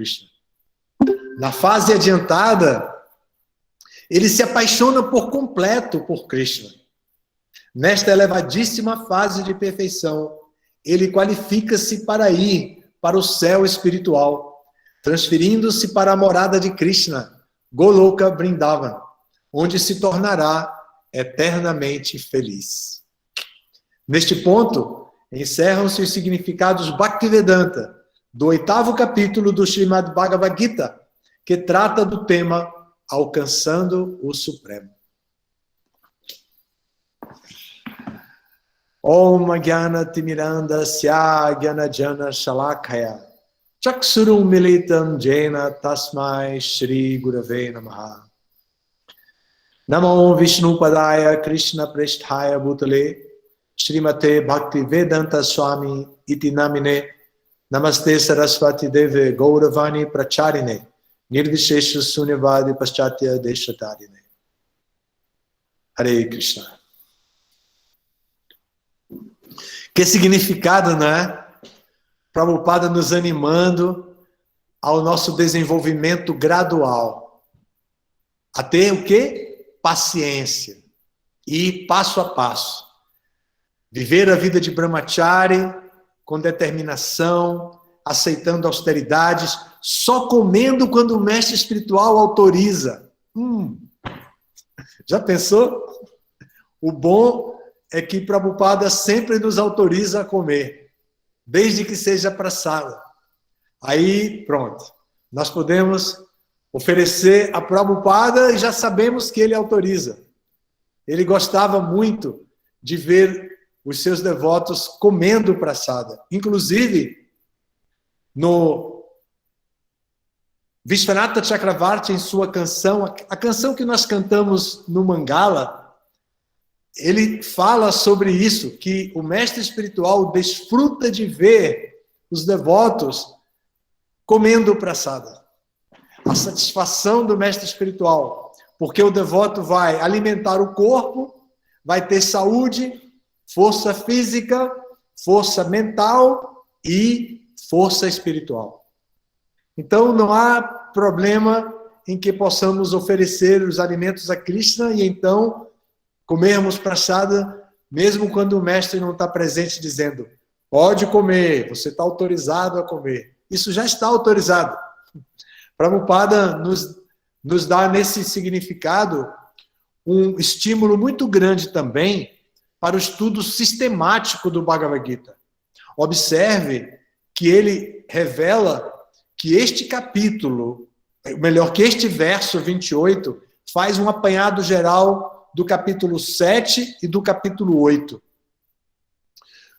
Krishna. Na fase adiantada, ele se apaixona por completo por Krishna. Nesta elevadíssima fase de perfeição, ele qualifica-se para ir para o céu espiritual, transferindo-se para a morada de Krishna, Goloka Vrindavan, onde se tornará eternamente feliz. Neste ponto, encerram-se os significados Bhaktivedanta, do 8º capítulo do Srimad Bhagavad Gita, que trata do tema Alcançando o Supremo. Om Jnana Timirandasya Jnana Shalakaya Chaksurum Militam Jena Tasmai Shri Gurave Namaha. Namo Vishnu Padaya Krishna Preshthaya Bhutale Srimate Bhaktivedanta Swami Iti Namine Namaste Saraswati Deve Gauravani Pracharine Nirvishesha Sunyavadi Paschatya Deshatarine. Hare Krishna. Que significado, né? Prabhupada nos animando ao nosso desenvolvimento gradual. A ter o quê? Paciência. E passo a passo. Viver a vida de brahmachari com determinação, aceitando austeridades, só comendo quando o mestre espiritual autoriza. Já pensou? O bom é que Prabhupada sempre nos autoriza a comer, desde que seja prasada. Aí, pronto. Nós podemos oferecer a Prabhupada e já sabemos que ele autoriza. Ele gostava muito de ver os seus devotos comendo prasada. Inclusive, no Vishwanatha Chakravarti, em sua canção, a canção que nós cantamos no Mangala, ele fala sobre isso, que o mestre espiritual desfruta de ver os devotos comendo prasada. A satisfação do mestre espiritual, porque o devoto vai alimentar o corpo, vai ter saúde, força física, força mental e força espiritual. Então não há problema em que possamos oferecer os alimentos a Krishna e então comermos prasada, mesmo quando o mestre não está presente dizendo, pode comer, você está autorizado a comer. Isso já está autorizado. Prabhupada nos dá nesse significado um estímulo muito grande também para o estudo sistemático do Bhagavad Gita. Observe que ele revela que este capítulo, melhor, que este verso 28, faz um apanhado geral do capítulo 7 e do capítulo 8.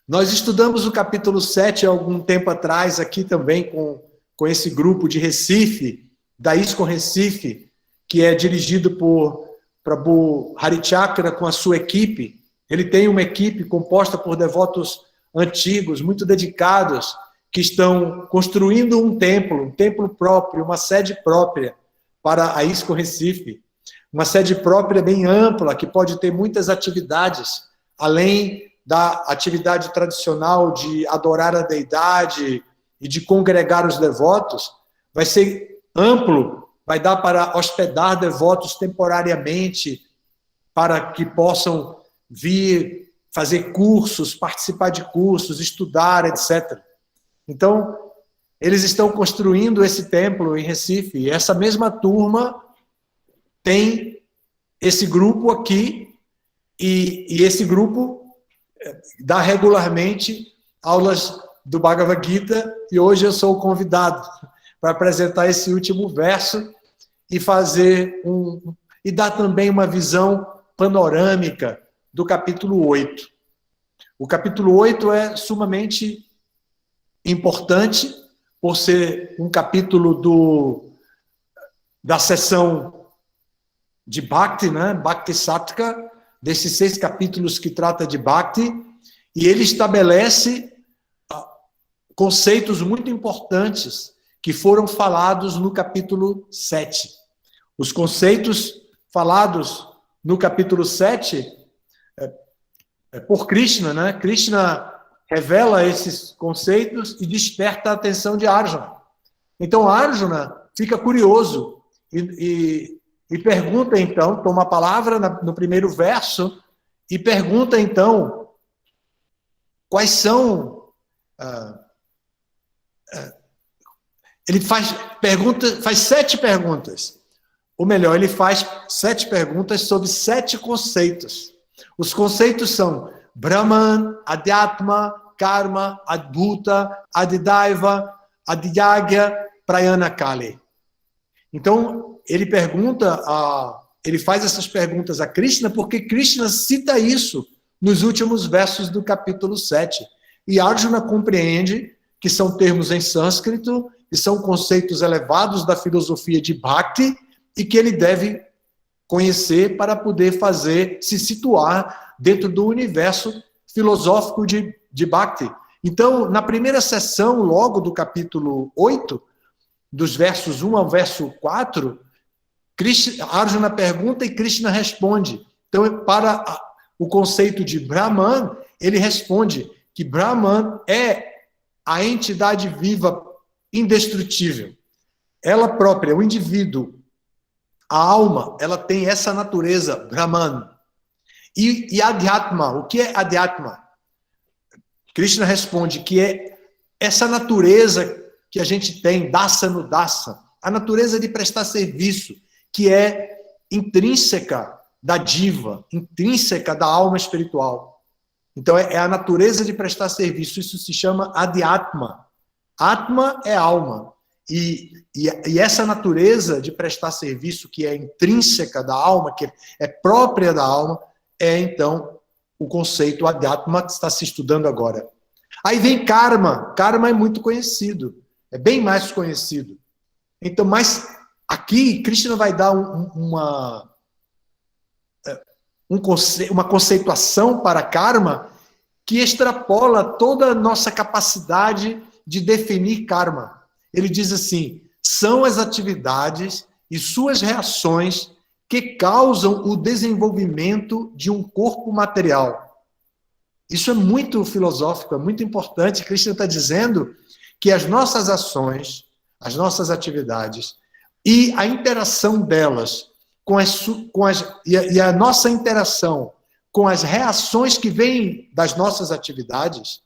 Nós estudamos o capítulo 7 há algum tempo atrás, aqui também com esse grupo de Recife, da ISKCON Recife, que é dirigido por Prabhu Harichakra com a sua equipe. Ele tem uma equipe composta por devotos antigos, muito dedicados, que estão construindo um templo próprio, uma sede própria para a ISKCON Recife. Uma sede própria bem ampla, que pode ter muitas atividades, além da atividade tradicional de adorar a deidade e de congregar os devotos. Vai ser amplo, vai dar para hospedar devotos temporariamente, para que possam vir fazer cursos, participar de cursos, estudar, etc. Então, eles estão construindo esse templo em Recife, e essa mesma turma tem esse grupo aqui, e esse grupo dá regularmente aulas do Bhagavad Gita, e hoje eu sou o convidado para apresentar esse último verso e fazer e dar também uma visão panorâmica do capítulo 8. O capítulo 8 é sumamente importante, por ser um capítulo da seção de Bhakti, né? Bhakti Sattva, desses 6 capítulos que trata de Bhakti, e ele estabelece conceitos muito importantes que foram falados no capítulo 7. Os conceitos falados no capítulo 7 por Krishna, né? Krishna revela esses conceitos e desperta a atenção de Arjuna. Então Arjuna fica curioso e pergunta então, toma a palavra no primeiro verso e pergunta então quais são... ele faz 7 perguntas. Ou melhor, ele faz 7 perguntas sobre 7 conceitos. Os conceitos são Brahman, Adhyatma, Karma, Adbhuta, Adidaiva, Adhyagya, Prayanakali. Então, ele faz essas perguntas a Krishna porque Krishna cita isso nos últimos versos do capítulo 7. E Arjuna compreende que são termos em sânscrito e são conceitos elevados da filosofia de Bhakti e que ele deve conhecer para poder se situar dentro do universo filosófico de Bhakti. Então, na primeira sessão, logo do capítulo 8, dos versos 1 ao verso 4, Arjuna pergunta e Krishna responde. Então, para o conceito de Brahman, ele responde que Brahman é a entidade viva indestrutível. Ela própria, o indivíduo, a alma, ela tem essa natureza, Brahman. E Adhyatma, o que é Adhyatma? Krishna responde que é essa natureza que a gente tem, Dasa no Dasa, a natureza de prestar serviço, que é intrínseca da diva, intrínseca da alma espiritual. Então, é a natureza de prestar serviço, isso se chama Adhyatma. Atma é alma. E essa natureza de prestar serviço, que é intrínseca da alma, que é própria da alma, é, então, o conceito Adhyatma que está se estudando agora. Aí vem Karma. Karma é muito conhecido. É bem mais conhecido. Então, mas aqui, Krishna vai dar uma conceituação para Karma que extrapola toda a nossa capacidade de definir Karma. Ele diz assim, são as atividades e suas reações que causam o desenvolvimento de um corpo material. Isso é muito filosófico, é muito importante. Krishna está dizendo que as nossas ações, as nossas atividades e a interação delas e a nossa interação com as reações que vêm das nossas atividades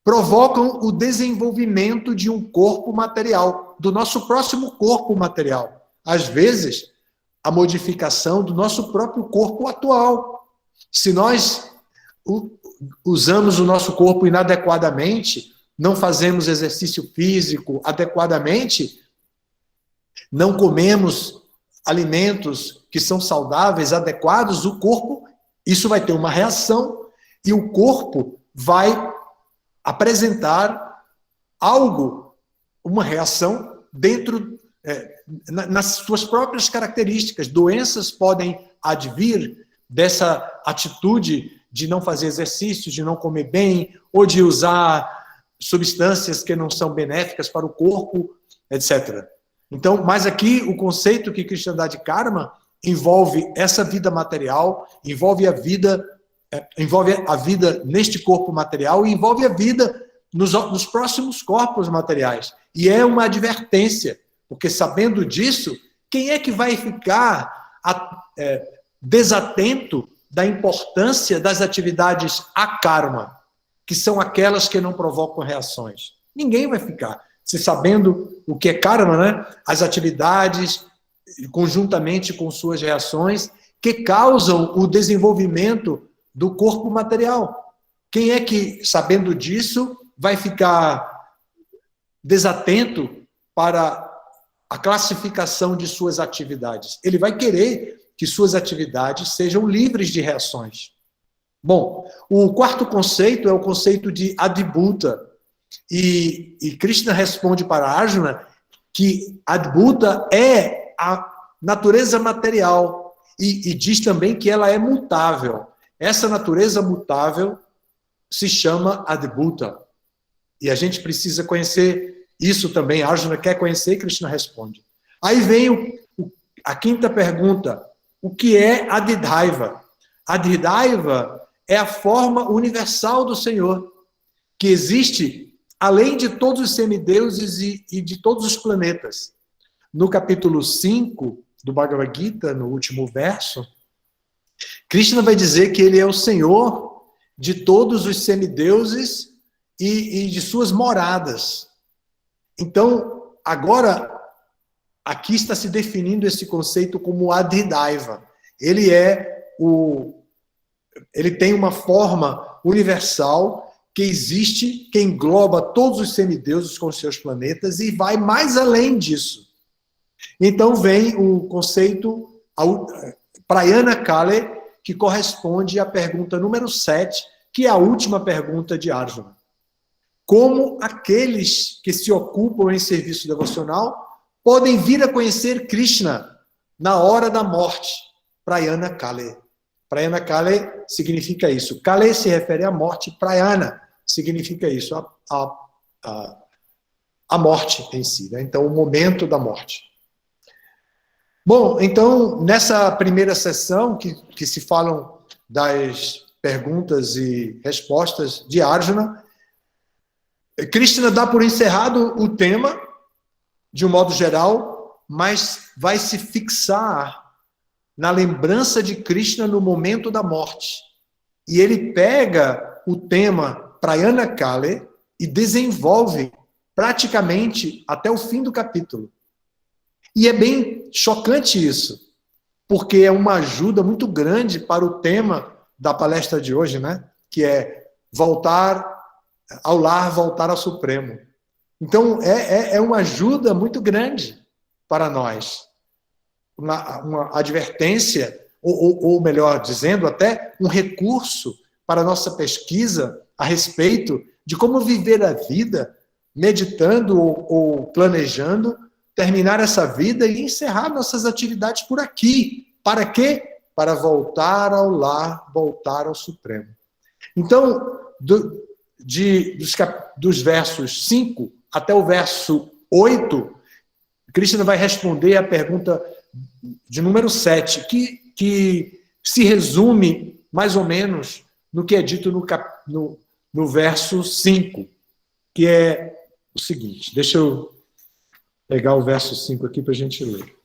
provocam o desenvolvimento de um corpo material, do nosso próximo corpo material. Às vezes, a modificação do nosso próprio corpo atual. Se nós usamos o nosso corpo inadequadamente, não fazemos exercício físico adequadamente, não comemos alimentos que são saudáveis, adequados, isso vai ter uma reação e o corpo vai apresentar algo, uma reação dentro, nas suas próprias características. Doenças podem advir dessa atitude de não fazer exercício, de não comer bem, ou de usar substâncias que não são benéficas para o corpo, etc. Então, mas aqui o conceito que Krishna dá de karma envolve essa vida material, envolve a vida neste corpo material e envolve a vida nos próximos corpos materiais. E é uma advertência, porque sabendo disso, quem é que vai ficar desatento da importância das atividades akarma, que são aquelas que não provocam reações? Ninguém vai ficar. Você sabendo o que é karma, né? As atividades, conjuntamente com suas reações, que causam o desenvolvimento do corpo material. Quem é que, sabendo disso, vai ficar desatento para a classificação de suas atividades? Ele vai querer que suas atividades sejam livres de reações. Bom, o quarto conceito é o conceito de Adbhuta. E Krishna responde para Arjuna que Adbhuta é a natureza material e diz também que ela é mutável. Essa natureza mutável se chama Adbhuta. E a gente precisa conhecer isso também. Arjuna quer conhecer e Krishna responde. Aí vem a quinta pergunta. O que é Adidaiva? Adidaiva é a forma universal do Senhor, que existe além de todos os semideuses e de todos os planetas. No capítulo 5 do Bhagavad Gita, no último verso, Krishna vai dizer que ele é o Senhor de todos os semideuses e de suas moradas. Então, agora, aqui está se definindo esse conceito como Adhidaiva. Ele tem uma forma universal que existe, que engloba todos os semideuses com seus planetas e vai mais além disso. Então vem o conceito Prayana Kale, que corresponde à pergunta número 7, que é a última pergunta de Arjuna. Como aqueles que se ocupam em serviço devocional podem vir a conhecer Krishna na hora da morte? Prayana Kale. Prayana Kale significa isso. Kale se refere à morte, Prayana significa isso, a morte em si, né? Então, o momento da morte. Bom, então, nessa primeira sessão, que se falam das perguntas e respostas de Arjuna, Krishna dá por encerrado o tema, de um modo geral, mas vai se fixar na lembrança de Krishna no momento da morte. E ele pega o tema Prayana Kale e desenvolve praticamente até o fim do capítulo. E é bem chocante isso, porque é uma ajuda muito grande para o tema da palestra de hoje, né? Que é voltar ao lar, voltar ao Supremo. Então, é uma ajuda muito grande para nós. Uma advertência, ou melhor dizendo, até um recurso para a nossa pesquisa a respeito de como viver a vida, meditando ou planejando terminar essa vida e encerrar nossas atividades por aqui. Para quê? Para voltar ao lar, voltar ao Supremo. Então, dos versos 5 até o verso 8, Krishna vai responder a pergunta de número 7, que se resume mais ou menos no que é dito no verso 5, que é o seguinte. Deixa eu pegar o verso 5 aqui para a gente ler.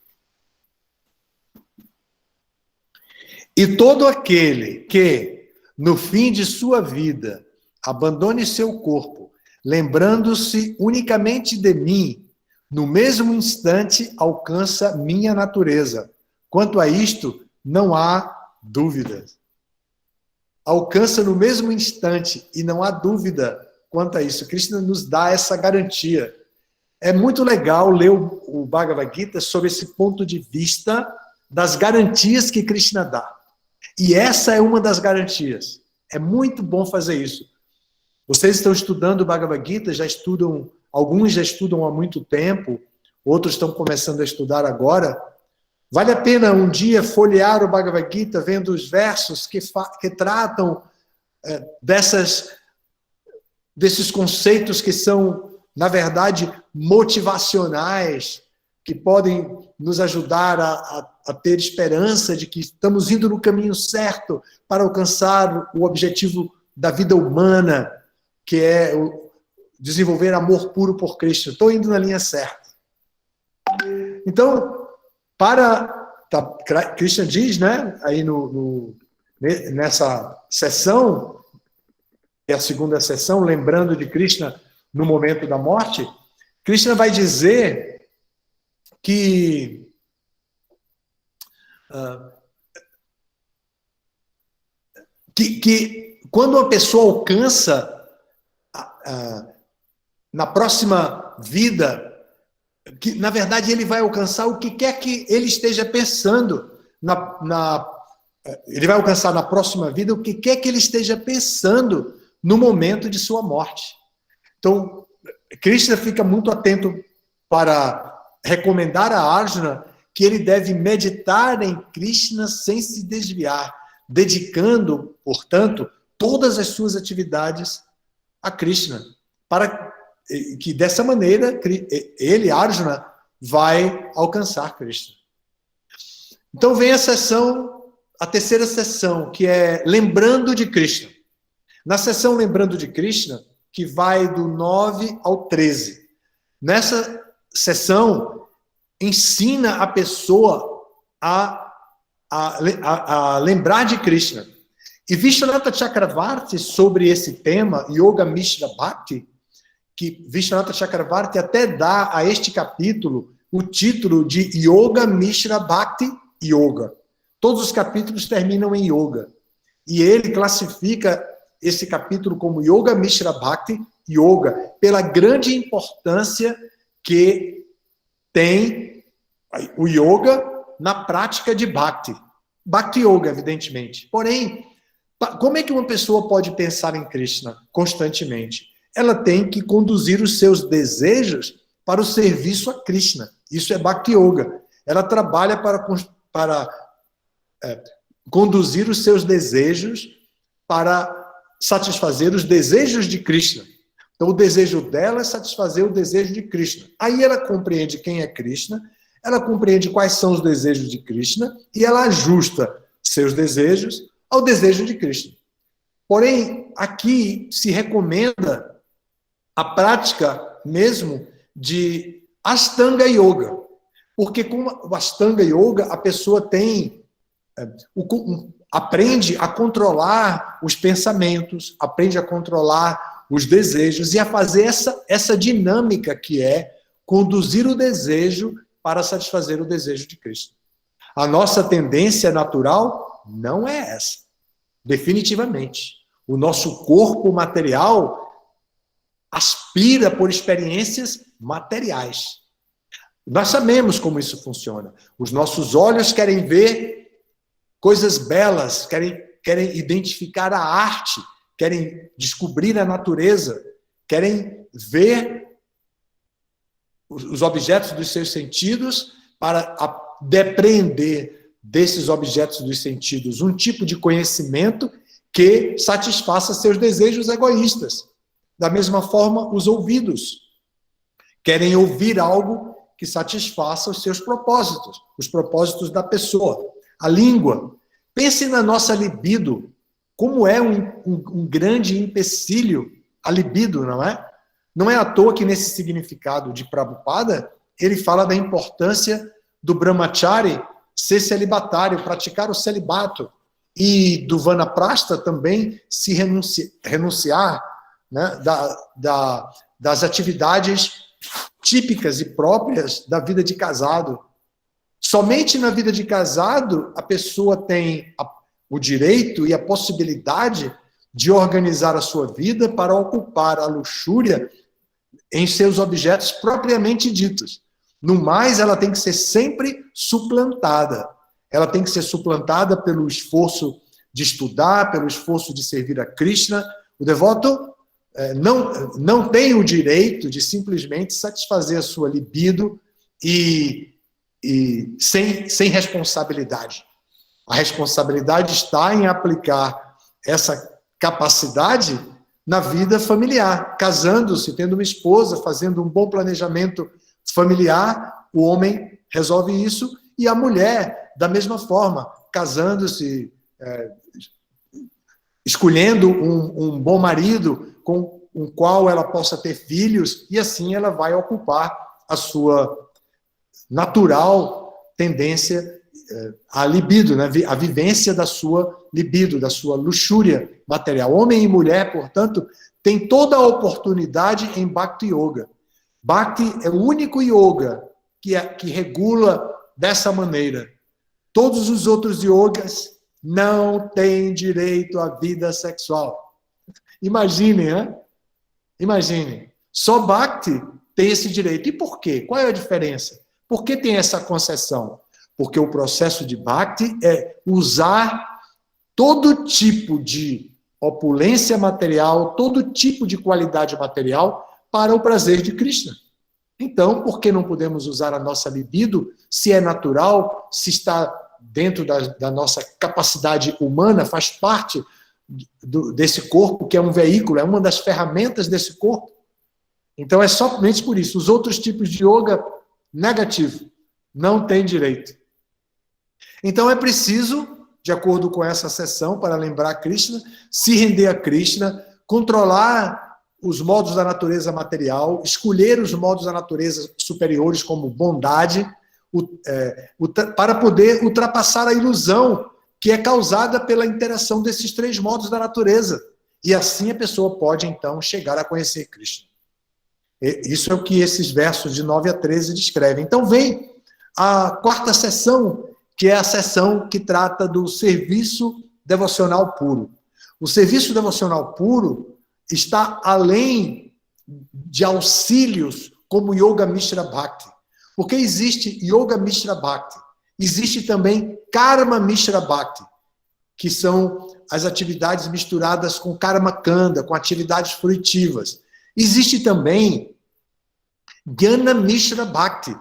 E todo aquele que, no fim de sua vida, abandone seu corpo, lembrando-se unicamente de mim, no mesmo instante alcança minha natureza. Quanto a isto, não há dúvidas. Alcança no mesmo instante, e não há dúvida quanto a isso. Krishna nos dá essa garantia. É muito legal ler o Bhagavad Gita sob esse ponto de vista das garantias que Krishna dá. E essa é uma das garantias. É muito bom fazer isso. Vocês estão estudando o Bhagavad Gita, alguns já estudam há muito tempo, outros estão começando a estudar agora. Vale a pena um dia folhear o Bhagavad Gita, vendo os versos que tratam desses conceitos que são, na verdade, motivacionais, que podem nos ajudar a ter esperança de que estamos indo no caminho certo para alcançar o objetivo da vida humana, que é desenvolver amor puro por Cristo. Estou indo na linha certa. Então, Krishna diz, né, aí nessa sessão, é a segunda sessão, lembrando de Krishna no momento da morte, Krishna vai dizer que quando uma pessoa alcança na próxima vida, que na verdade ele vai alcançar o que quer que ele esteja pensando, ele vai alcançar na próxima vida o que quer que ele esteja pensando no momento de sua morte. Então, Krishna fica muito atento para recomendar a Arjuna que ele deve meditar em Krishna sem se desviar, dedicando, portanto, todas as suas atividades a Krishna, para que dessa maneira ele, Arjuna, vai alcançar Krishna. Então vem a terceira sessão, que é Lembrando de Krishna. Na sessão Lembrando de Krishna, que vai do 9 ao 13. Nessa sessão, ensina a pessoa a lembrar de Krishna. E Vishwanatha Chakravarti, sobre esse tema, Yoga Mishra Bhakti, que Vishwanatha Chakravarti até dá a este capítulo o título de Yoga Mishra Bhakti Yoga. Todos os capítulos terminam em yoga. E ele classifica esse capítulo como Yoga Mishra Bhakti Yoga, pela grande importância que tem o yoga na prática de Bhakti. Bhakti Yoga, evidentemente. Porém, como é que uma pessoa pode pensar em Krishna constantemente? Ela tem que conduzir os seus desejos para o serviço a Krishna. Isso é Bhakti Yoga. Ela trabalha para conduzir os seus desejos para satisfazer os desejos de Krishna. Então, o desejo dela é satisfazer o desejo de Krishna. Aí ela compreende quem é Krishna, ela compreende quais são os desejos de Krishna e ela ajusta seus desejos ao desejo de Krishna. Porém, aqui se recomenda a prática mesmo de Ashtanga Yoga. Porque com o Ashtanga Yoga, a pessoa aprende a controlar os pensamentos, aprende a controlar os desejos e a fazer essa dinâmica que é conduzir o desejo para satisfazer o desejo de Krishna. A nossa tendência natural não é essa, definitivamente. O nosso corpo material aspira por experiências materiais. Nós sabemos como isso funciona. Os nossos olhos querem ver coisas belas, querem identificar a arte, querem descobrir a natureza, querem ver os objetos dos seus sentidos para depreender desses objetos dos sentidos um tipo de conhecimento que satisfaça seus desejos egoístas. Da mesma forma, os ouvidos querem ouvir algo que satisfaça os seus propósitos, os propósitos da pessoa. A língua, pense na nossa libido, como é um grande empecilho a libido, não é? Não é à toa que nesse significado de Prabhupada, ele fala da importância do brahmachari ser celibatário, praticar o celibato, e do vanaprastha também se renunciar, né, das atividades típicas e próprias da vida de casado. Somente na vida de casado a pessoa tem o direito e a possibilidade de organizar a sua vida para ocupar a luxúria em seus objetos propriamente ditos. No mais, ela tem que ser sempre suplantada. Ela tem que ser suplantada pelo esforço de estudar, pelo esforço de servir a Krishna. O devoto não tem o direito de simplesmente satisfazer a sua libido e sem responsabilidade. A responsabilidade está em aplicar essa capacidade na vida familiar, casando-se, tendo uma esposa, fazendo um bom planejamento familiar, o homem resolve isso, e a mulher, da mesma forma, casando-se, escolhendo um bom marido com o qual ela possa ter filhos, e assim ela vai ocupar a sua natural tendência à libido, né? A vivência da sua libido, da sua luxúria material. Homem e mulher, portanto, têm toda a oportunidade em Bhakti Yoga. Bhakti é o único yoga que regula dessa maneira. Todos os outros yogas não têm direito à vida sexual. Imaginem, né? Imaginem. Só Bhakti tem esse direito. E por quê? Qual é a diferença? Por que tem essa concessão? Porque o processo de Bhakti é usar todo tipo de opulência material, todo tipo de qualidade material para o prazer de Krishna. Então, por que não podemos usar a nossa libido, se é natural, se está dentro da nossa capacidade humana, faz parte desse corpo, que é um veículo, é uma das ferramentas desse corpo? Então, é somente por isso. Os outros tipos de yoga, negativo, não tem direito. Então, é preciso, de acordo com essa sessão, para lembrar Krishna, se render a Krishna, controlar os modos da natureza material, escolher os modos da natureza superiores como bondade, para poder ultrapassar a ilusão que é causada pela interação desses três modos da natureza. E assim a pessoa pode, então, chegar a conhecer Krishna. Isso é o que esses versos de 9 a 13 descrevem. Então vem a quarta seção, que é a seção que trata do serviço devocional puro. O serviço devocional puro está além de auxílios como Yoga Mishra Bhakti. Porque existe Yoga Mishra Bhakti, existe também Karma Mishra Bhakti, que são as atividades misturadas com Karma Kanda, com atividades fruitivas. Existe também Jnana Mishra Bhakti,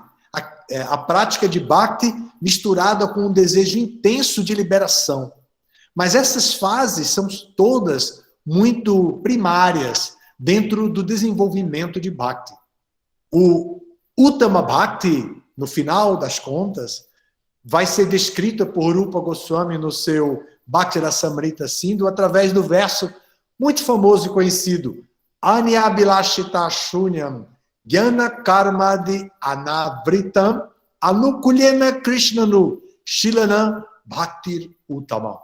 a prática de Bhakti misturada com um desejo intenso de liberação. Mas essas fases são todas muito primárias dentro do desenvolvimento de Bhakti. O Uttama Bhakti, no final das contas, vai ser descrita por Rupa Goswami no seu Bhakti Rasamrita Sindhu através do verso muito famoso e conhecido, Anyabhilashita Shunyam Jnana Karmadi Anavritam Anukulyena Krishnanu Shilana Bhaktir Uttama.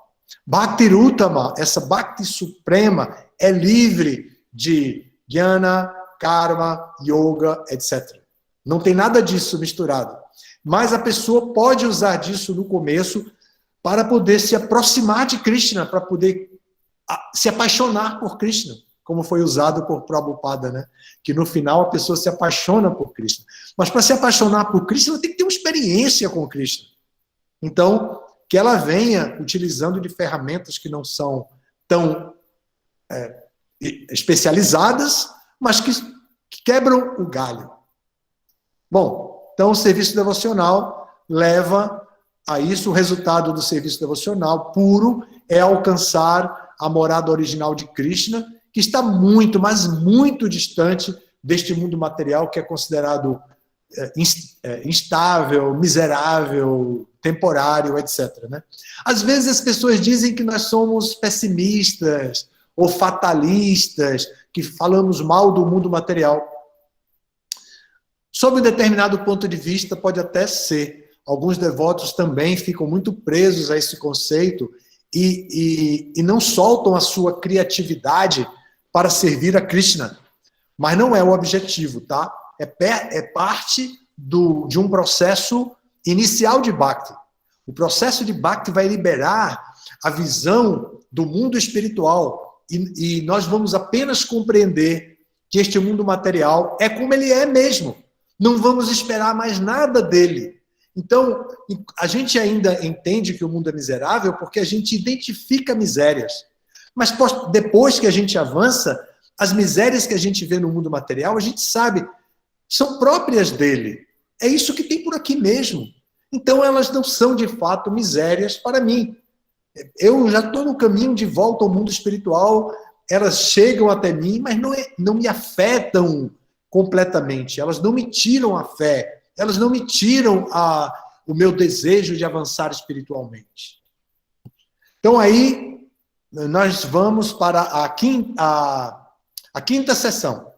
Bhaktir Uttama, essa Bhakti suprema, é livre de Jnana, Karma, Yoga, etc. Não tem nada disso misturado. Mas a pessoa pode usar disso no começo para poder se aproximar de Krishna, para poder se apaixonar por Krishna, como foi usado por Prabhupada, né? Que no final a pessoa se apaixona por Krishna. Mas para se apaixonar por Krishna, ela tem que ter uma experiência com Krishna. Então, que ela venha utilizando de ferramentas que não são tão especializadas, mas que quebram o galho. Bom, então o serviço devocional leva a isso. O resultado do serviço devocional puro é alcançar a morada original de Krishna, que está muito, mas muito distante deste mundo material que é considerado instável, miserável, temporário, etc. Né? Às vezes as pessoas dizem que nós somos pessimistas ou fatalistas, que falamos mal do mundo material. Sob um determinado ponto de vista, pode até ser. Alguns devotos também ficam muito presos a esse conceito e não soltam a sua criatividade para servir a Krishna. Mas não é o objetivo, tá? É parte de um processo inicial de Bhakti. O processo de Bhakti vai liberar a visão do mundo espiritual e nós vamos apenas compreender que este mundo material é como ele é mesmo. Não vamos esperar mais nada dele. Então, a gente ainda entende que o mundo é miserável porque a gente identifica misérias. Mas depois que a gente avança, as misérias que a gente vê no mundo material, a gente sabe, são próprias dele. É isso que tem por aqui mesmo. Então, elas não são, de fato, misérias para mim. Eu já estou no caminho de volta ao mundo espiritual, elas chegam até mim, mas não me afetam completamente. Elas não me tiram a fé, elas não me tiram o meu desejo de avançar espiritualmente. Então, aí, nós vamos para a quinta sessão.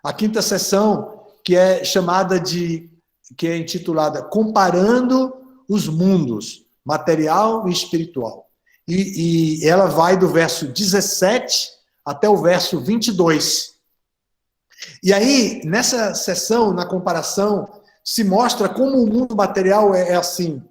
A quinta sessão, que é intitulada Comparando os Mundos, Material e Espiritual. E ela vai do verso 17 até o verso 22. E aí, nessa sessão, na comparação, se mostra como o mundo material é assim.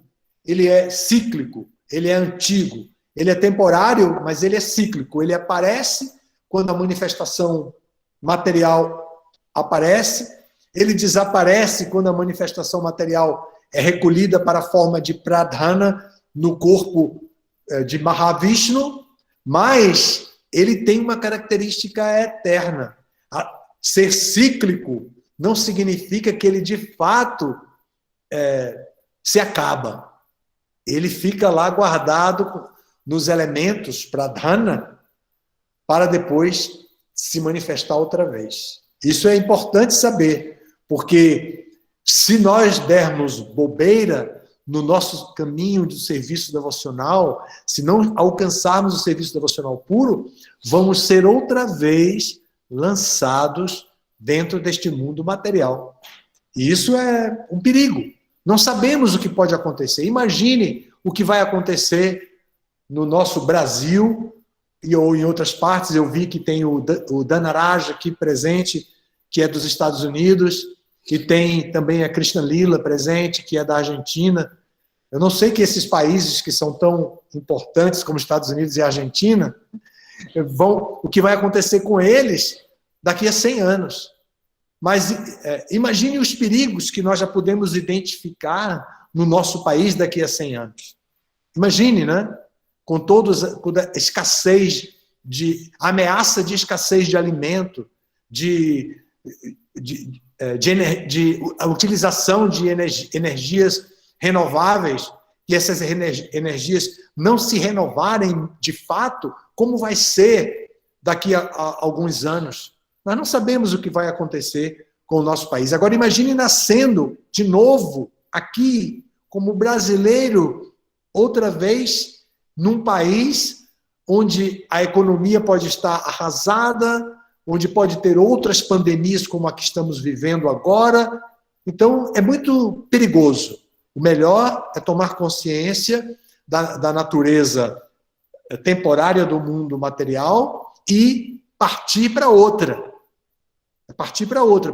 Ele é cíclico, ele é antigo, ele é temporário, mas ele é cíclico. Ele aparece quando a manifestação material aparece, ele desaparece quando a manifestação material é recolhida para a forma de Pradhana no corpo de Mahavishnu, mas ele tem uma característica eterna. Ser cíclico não significa que ele, de fato, se acaba. Ele fica lá guardado nos elementos Pradhana para depois se manifestar outra vez. Isso é importante saber, porque se nós dermos bobeira no nosso caminho de serviço devocional, se não alcançarmos o serviço devocional puro, vamos ser outra vez lançados dentro deste mundo material. E isso é um perigo. Não sabemos o que pode acontecer. Imagine o que vai acontecer no nosso Brasil ou em outras partes. Eu vi que tem o Danaraj aqui presente, que é dos Estados Unidos, que tem também a Krishna Lila presente, que é da Argentina. Eu não sei que esses países que são tão importantes como Estados Unidos e Argentina, o que vai acontecer com eles daqui a 100 anos. Mas imagine os perigos que nós já podemos identificar no nosso país daqui a 100 anos. Imagine, né? Com a escassez, ameaça de escassez de alimento, de utilização de energias renováveis, e essas energias não se renovarem de fato, como vai ser daqui a alguns anos? Nós não sabemos o que vai acontecer com o nosso país. Agora imagine nascendo de novo aqui, como brasileiro, outra vez, num país onde a economia pode estar arrasada, onde pode ter outras pandemias como a que estamos vivendo agora. Então, é muito perigoso. O melhor é tomar consciência da natureza temporária do mundo material e partir para outra.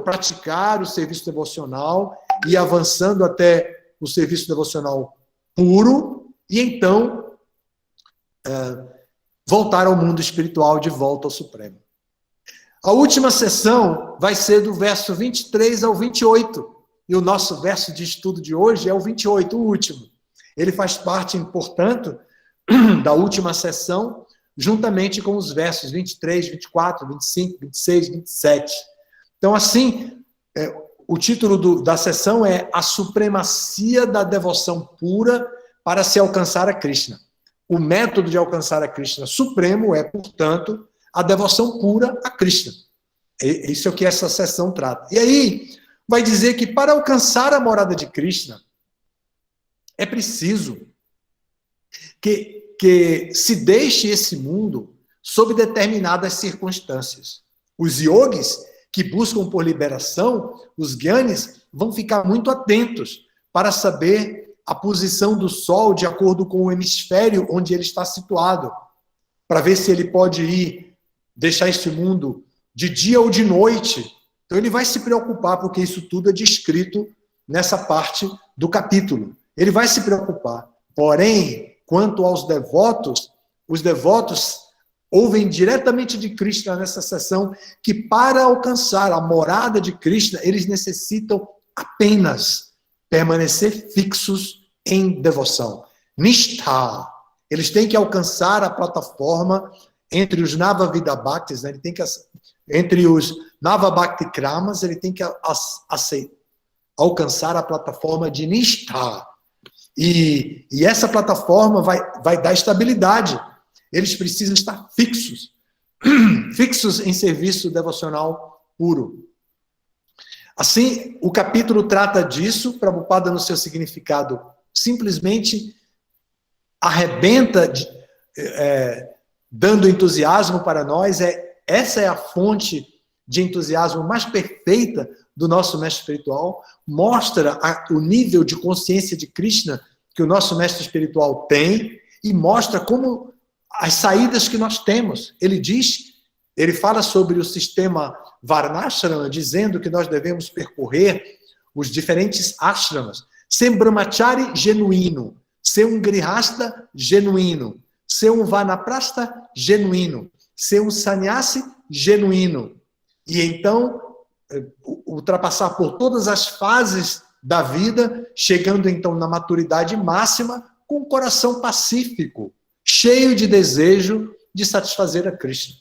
Praticar o serviço devocional e avançando até o serviço devocional puro e então voltar ao mundo espiritual, de volta ao Supremo. A última sessão vai ser do verso 23 ao 28. E o nosso verso de estudo de hoje é o 28, o último. Ele faz parte, portanto, da última sessão, juntamente com os versos 23, 24, 25, 26, 27. Então, assim, o título da sessão é A Supremacia da Devoção Pura para se alcançar a Krishna. O método de alcançar a Krishna supremo é, portanto, a devoção pura a Krishna. Isso é o que essa sessão trata. E aí, vai dizer que para alcançar a morada de Krishna, é preciso que se deixe esse mundo sob determinadas circunstâncias. Os yogis que buscam por liberação, os gyanis, vão ficar muito atentos para saber a posição do Sol de acordo com o hemisfério onde ele está situado, para ver se ele pode deixar este mundo de dia ou de noite. Então ele vai se preocupar, porque isso tudo é descrito nessa parte do capítulo. Ele vai se preocupar. Porém, quanto aos devotos, os devotos ouvem diretamente de Krishna nessa sessão que para alcançar a morada de Krishna, eles necessitam apenas permanecer fixos em devoção. Nishtha. Eles têm que alcançar a plataforma entre os Navavida Bhaktis, né? Ele tem que, entre os Navabhakti Kramas, ele tem que alcançar a plataforma de Nishtha. E essa plataforma vai dar estabilidade. Eles precisam estar fixos em serviço devocional puro. Assim, o capítulo trata disso. Prabhupada, no seu significado, simplesmente arrebenta, dando entusiasmo para nós. Essa é a fonte de entusiasmo mais perfeita do nosso mestre espiritual. Mostra o nível de consciência de Krishna que o nosso mestre espiritual tem e mostra como as saídas que nós temos. Ele fala sobre o sistema Varnashrama, dizendo que nós devemos percorrer os diferentes ashramas, ser um brahmachari genuíno, ser um grihasta genuíno, ser um vanaprastha genuíno, ser um sannyasi genuíno. E então, ultrapassar por todas as fases da vida, chegando então na maturidade máxima, com um coração pacífico, cheio de desejo de satisfazer a Krishna.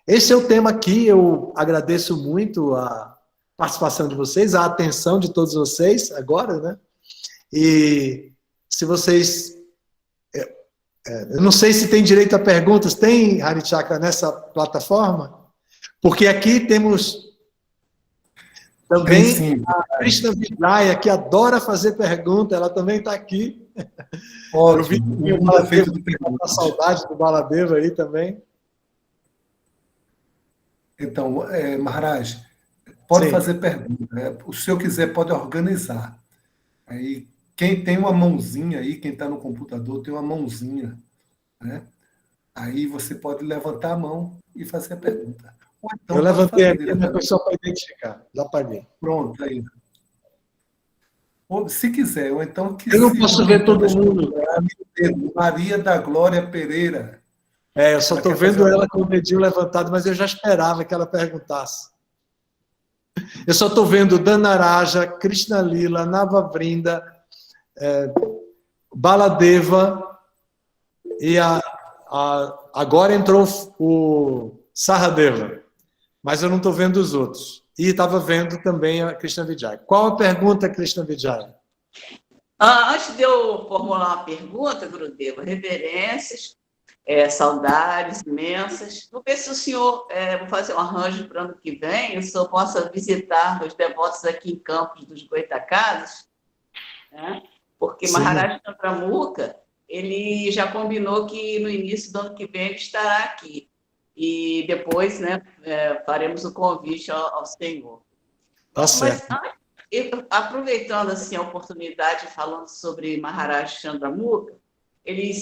Esse é o tema aqui. Eu agradeço muito a participação de vocês, a atenção de todos vocês agora, né? E se vocês... eu não sei se tem direito a perguntas. Tem, Harichakra, nessa plataforma? Porque aqui temos também a Krishna Vijaya, que adora fazer pergunta. Ela também está aqui. Ótimo. Eu vi o Baladeva, a saudade do Baladeva aí também. Então, Maharaj, pode Sim. fazer pergunta. O senhor quiser, pode organizar. Aí, quem tem uma mãozinha aí, quem está no computador, tem uma mãozinha, né? Aí você pode levantar a mão e fazer a pergunta. Ou então Eu pode levantei fazer aqui, mas foi diretamente. só para identificar. Já paguei. Pronto, aí. Ou, se quiser, ou então que Eu não se posso não ver tem todo tantas mundo. perguntas. Maria da Glória Pereira. Eu só Ela estou quer fazer vendo uma ela com o dedinho levantado, mas eu já esperava que ela perguntasse. Eu só estou vendo Danaraja, Krishna Lila, Navavrinda, Baladeva e agora entrou o Saradeva, mas eu não estou vendo os outros. E estava vendo também a Krishna Vijay. Qual a pergunta, Krishna Vijay? Antes de eu formular uma pergunta, Gurudeva, reverências, saudades imensas. Vou ver se o senhor, vou fazer um arranjo para o ano que vem, o senhor possa visitar os devotos aqui em Campos dos Goitacazes, né? Porque Sim. Maharaj Chandramukha, ele já combinou que no início do ano que vem ele estará aqui. E depois, né, faremos o convite ao senhor. Tá certo. Mas aproveitando assim, a oportunidade, falando sobre Maharaj Chandramukha, ele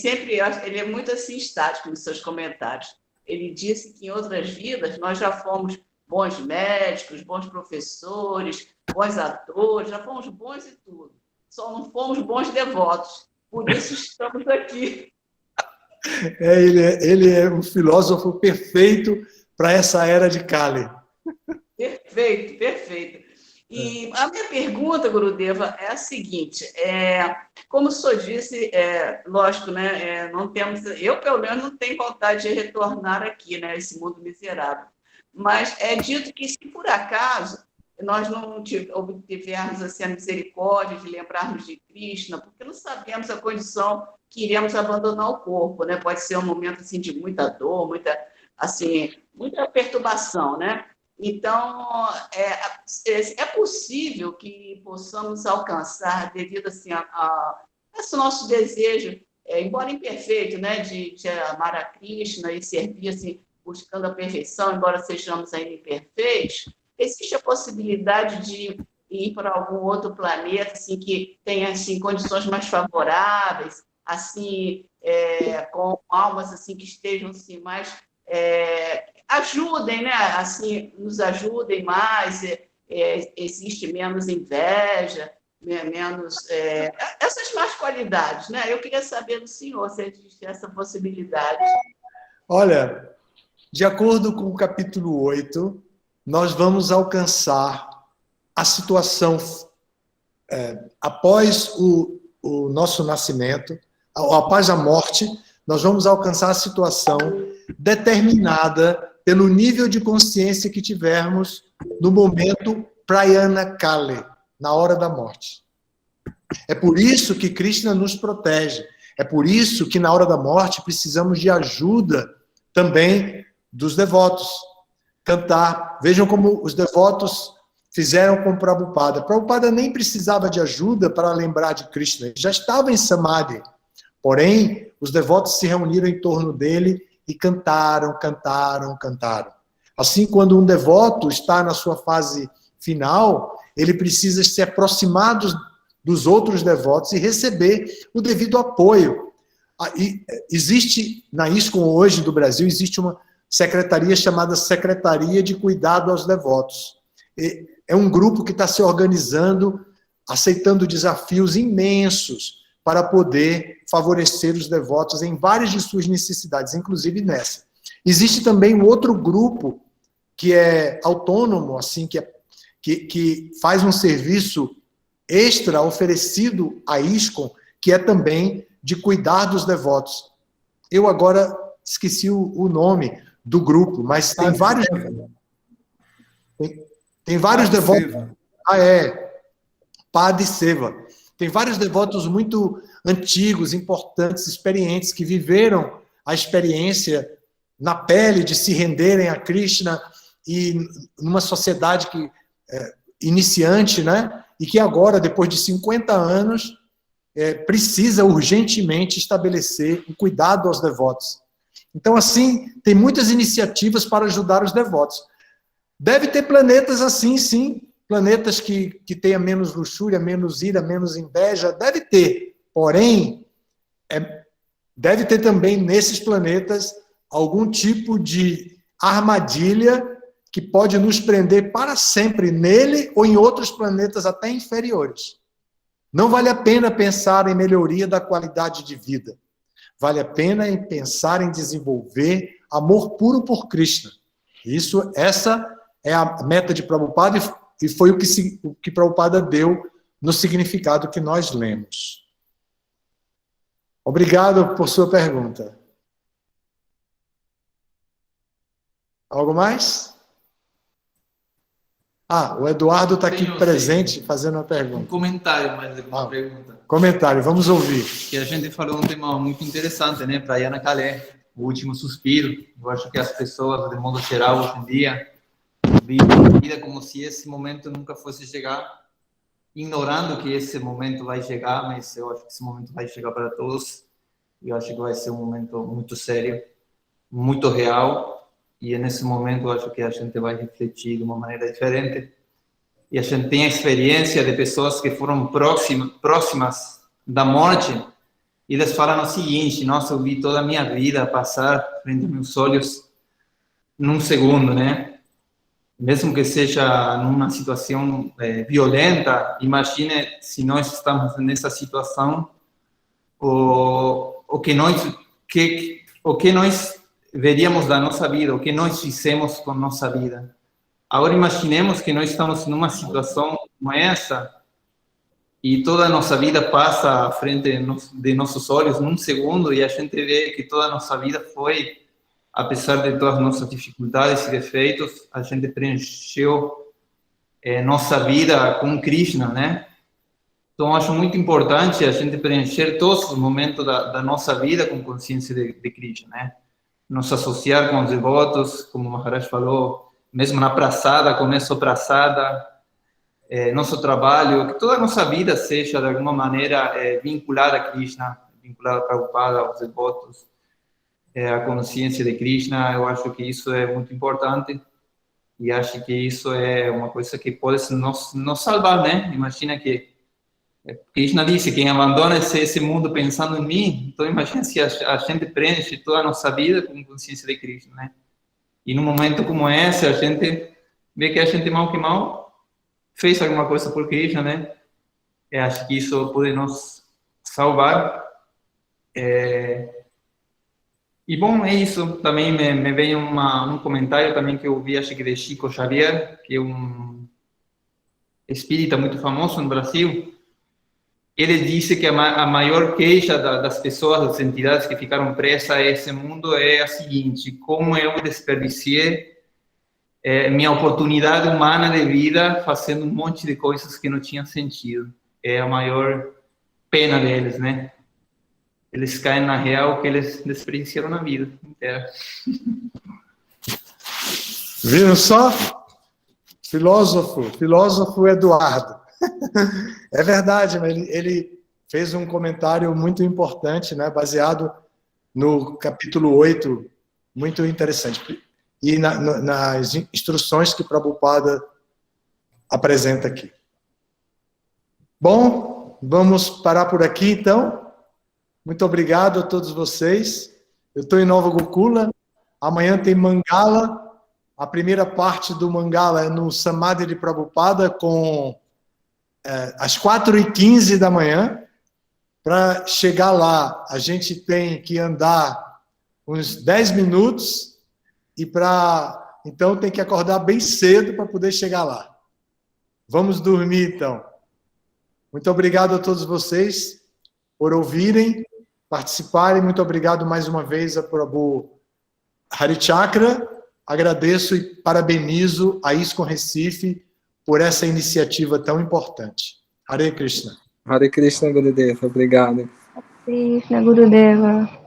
é muito assim, estático nos seus comentários. Ele disse que em outras vidas nós já fomos bons médicos, bons professores, bons atores, já fomos bons em tudo. Só não fomos bons devotos. Por isso estamos aqui. Ele é um filósofo perfeito para essa era de Kali. Perfeito, perfeito. E a minha pergunta, Gurudeva, é a seguinte: como o senhor disse, lógico, né, não temos, eu pelo menos não tenho vontade de retornar aqui, né, esse mundo miserável. Mas é dito que se por acaso nós não obtivermos assim, a misericórdia de lembrarmos de Krishna, porque não sabemos a condição que iremos abandonar o corpo, né? Pode ser um momento assim de muita dor, muita perturbação, né? Então, é possível que possamos alcançar, devido assim, a esse nosso desejo, embora imperfeito, né, de amar a Krishna e servir assim, buscando a perfeição, embora sejamos ainda imperfeitos, existe a possibilidade de ir para algum outro planeta assim, que tenha assim, condições mais favoráveis, assim, com almas assim, que estejam assim, mais... ajudem, né? Assim, nos ajudem mais, existe menos inveja, menos essas más qualidades, né? Eu queria saber do senhor se existe essa possibilidade. Olha, de acordo com o capítulo 8, nós vamos alcançar a situação após o nosso nascimento, após a morte, nós vamos alcançar a situação determinada pelo nível de consciência que tivermos no momento Prayana Kale, na hora da morte. É por isso que Krishna nos protege. É por isso que na hora da morte precisamos de ajuda também dos devotos. Cantar. Vejam como os devotos fizeram com Prabhupada. Prabhupada nem precisava de ajuda para lembrar de Krishna. Ele já estava em Samadhi. Porém, os devotos se reuniram em torno dele e cantaram, cantaram, cantaram. Assim, quando um devoto está na sua fase final, ele precisa se aproximar dos outros devotos e receber o devido apoio. Existe, na ISKCON hoje do Brasil, existe uma secretaria chamada Secretaria de Cuidado aos Devotos. É um grupo que está se organizando, aceitando desafios imensos para poder favorecer os devotos em várias de suas necessidades, inclusive nessa. Existe também um outro grupo que é autônomo, assim, que faz um serviço extra oferecido à ISKCON, que é também de cuidar dos devotos. Eu agora esqueci o nome do grupo, mas tem vários... Tem vários devotos... Padiseva. Tem vários devotos muito antigos, importantes, experientes, que viveram a experiência na pele de se renderem a Krishna e numa sociedade iniciante, né? E que agora, depois de 50 anos, precisa urgentemente estabelecer o cuidado aos devotos. Então, assim, tem muitas iniciativas para ajudar os devotos. Deve ter planetas assim, sim, planetas que tenha menos luxúria, menos ira, menos inveja, deve ter. Porém, deve ter também nesses planetas algum tipo de armadilha que pode nos prender para sempre nele ou em outros planetas até inferiores. Não vale a pena pensar em melhoria da qualidade de vida. Vale a pena em pensar em desenvolver amor puro por Krishna. Essa é a meta de Prabhupada e foi o que Prabhupada deu no significado que nós lemos. Obrigado por sua pergunta. Algo mais? O Eduardo está aqui presente fazendo uma pergunta. Um comentário mais do que uma pergunta. Comentário, vamos ouvir. Que a gente falou um tema muito interessante, né? Para Yana Calé, o último suspiro. Eu acho que as pessoas, de modo geral, hoje em dia, vivem a vida como se esse momento nunca fosse chegar, ignorando que esse momento vai chegar, mas eu acho que esse momento vai chegar para todos. Eu acho que vai ser um momento muito sério, muito real. E nesse momento eu acho que a gente vai refletir de uma maneira diferente. E a gente tem a experiência de pessoas que foram próximas da morte. E eles falam o seguinte: nossa, eu vi toda a minha vida passar frente aos meus olhos num segundo, né? Mesmo que seja numa situação violenta, imagine se nós estamos nessa situação, o que nós veríamos da nossa vida, o que nós fizemos com nossa vida. Agora imaginemos que nós estamos numa situação como essa e toda a nossa vida passa à frente de nossos olhos num segundo e a gente vê que toda a nossa vida foi, apesar de todas as nossas dificuldades e defeitos, a gente preencheu nossa vida com Krishna, né? Então, acho muito importante a gente preencher todos os momentos da nossa vida com consciência de Krishna, né? Nos associar com os devotos, como o Maharaj falou, mesmo na praçada, começo praçada, nosso trabalho, que toda a nossa vida seja, de alguma maneira, vinculada a Krishna, vinculada a Prabhupada, aos devotos, a consciência de Krishna. Eu acho que isso é muito importante e acho que isso é uma coisa que pode nos salvar, né? Imagina que Krishna disse: quem abandona esse mundo pensando em mim. Então imagina se a gente preenche toda a nossa vida com consciência de Krishna, né? E num momento como esse, a gente vê que a gente mal que mal fez alguma coisa por Krishna, né? Eu acho que isso pode nos salvar. E bom, é isso. Também me veio um comentário também que eu vi, acho que de Chico Xavier, que é um espírita muito famoso no Brasil. Ele disse que a maior queixa das pessoas, das entidades que ficaram presas a esse mundo é a seguinte: como eu desperdiciei minha oportunidade humana de vida fazendo um monte de coisas que não tinham sentido. É a maior pena deles, né? Eles caem na real que eles desperdiciaram na vida inteira. Viram só? Filósofo Eduardo. É verdade, mas ele fez um comentário muito importante, né, baseado no capítulo 8, muito interessante. E nas instruções que Prabhupada apresenta aqui. Bom, vamos parar por aqui, então. Muito obrigado a todos vocês. Eu estou em Nova Gokula. Amanhã tem Mangala. A primeira parte do Mangala é no Samadhi de Prabhupada, às 4h15 da manhã. Para chegar lá, a gente tem que andar uns 10 minutos. Então, tem que acordar bem cedo para poder chegar lá. Vamos dormir, então. Muito obrigado a todos vocês por ouvirem, participarem. Muito obrigado mais uma vez a Prabhu Harichakra. Agradeço e parabenizo a ISKCON Recife por essa iniciativa tão importante. Hare Krishna. Hare Krishna, Gurudeva. Obrigado. Krishna, Gurudeva.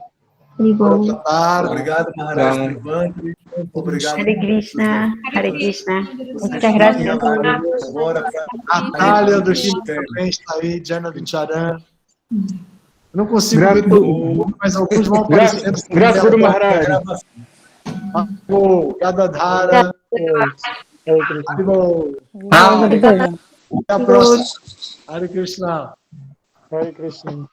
Obrigado, Maharaj. Obrigado. Hare Krishna. Hare Krishna. Muchas gracias. Natália do Chile também está aí, Jana Vicharan. Não consigo ver todo mundo, mas alguns vão aparecendo. Graças a Maharaj. O Gadadhara, Haribol. Gurudeva. Até a próxima. Hare Krishna. Hare Krishna.